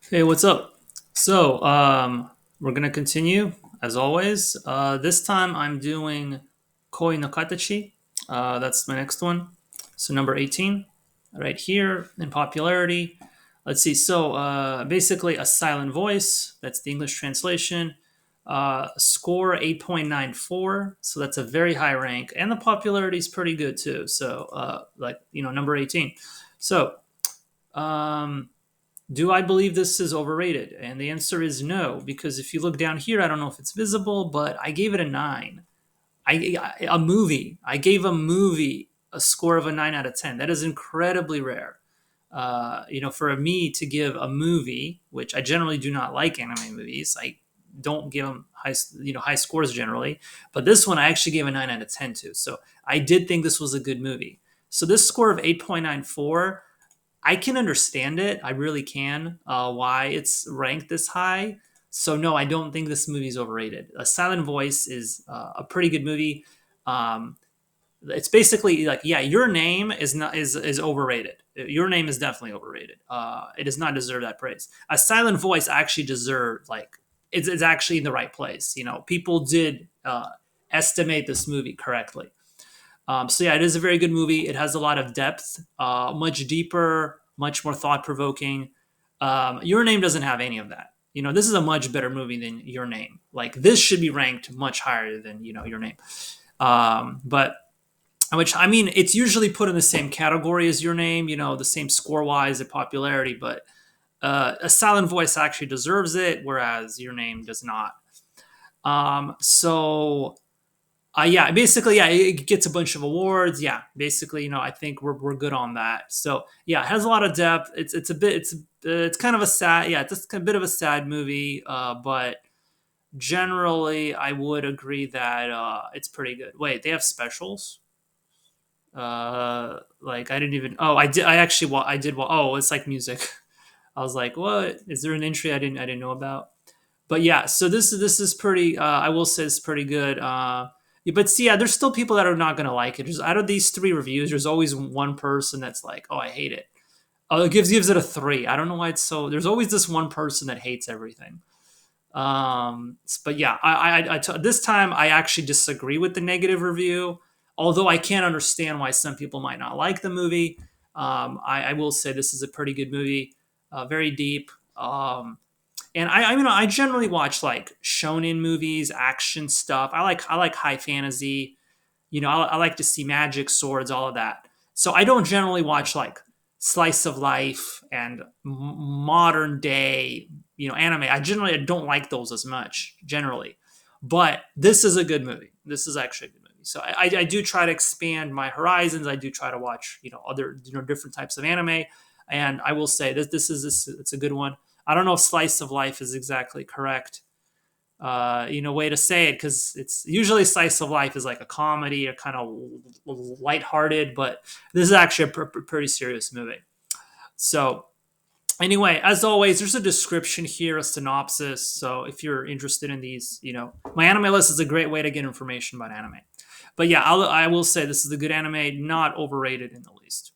Hey, what's up? We're gonna continue as always. This time I'm doing Koi no Katachi. That's my next one. So number 18, right here in popularity. Let's see. Basically, a silent voice. That's the English translation. Score 8.94. So that's a very high rank, and the popularity is pretty good too. Number 18. So. Um, do I believe this is overrated? And the answer is no, because if you look down here, I don't know if it's visible, but I gave it a nine. A movie. I gave a movie a score of a 9 out of 10. That is incredibly rare. For me to give a movie, which I generally do not like anime movies, I don't give them high scores generally. But this one I actually gave a 9 out of 10 to. So I did think this was a good movie. So this score of 8.94, I can understand it. I really can. Why it's ranked this high. So no, I don't think this movie is overrated. A Silent Voice is a pretty good movie. Um, it's basically like, yeah, Your Name is overrated. Your Name is definitely overrated. It does not deserve that praise. A Silent Voice actually deserved, like, it's actually in the right place. People did estimate this movie correctly. So yeah, it is a very good movie. It has a lot of depth, much deeper, much more thought provoking. Your Name doesn't have any of that. This is a much better movie than Your Name. Like, this should be ranked much higher than Your Name. But which, I mean, it's usually put in the same category as Your Name. The same score wise and popularity. But A Silent Voice actually deserves it, whereas Your Name does not. Yeah, basically, yeah, it gets a bunch of awards. Yeah, basically, I think we're good on that. So yeah, it has a lot of depth. It's kind of a sad, yeah, it's just a bit of a sad movie. But generally, I would agree that it's pretty good. Wait, they have specials. Like, I didn't even. Oh, I did. I actually. I did. Oh, it's like music. I was like, what? Is there an entry I didn't know about? But yeah, so this is pretty. I will say it's pretty good. Yeah, but see, yeah, there's still people that are not gonna like it. There's, out of these three reviews, there's always one person that's like, "Oh, I hate it." Oh, it gives it a three. I don't know why it's so. There's always this one person that hates everything. But yeah, this time I actually disagree with the negative review. Although I can't understand why some people might not like the movie. I will say this is a pretty good movie, very deep. And I generally watch like shonen movies, action stuff. I like high fantasy. I like to see magic, swords, all of that. So I don't generally watch like slice of life and modern day, anime. I generally don't like those as much generally. But this is a good movie. This is actually a good movie. So I do try to expand my horizons. I do try to watch other different types of anime, and I will say that this it's a good one. I don't know if slice of life is exactly correct, way to say it, because it's usually slice of life is like a comedy or kind of lighthearted, but this is actually a pretty serious movie. So anyway, as always, there's a description here, a synopsis. So if you're interested in these, my anime list is a great way to get information about anime. But yeah, I will say this is a good anime, not overrated in the least.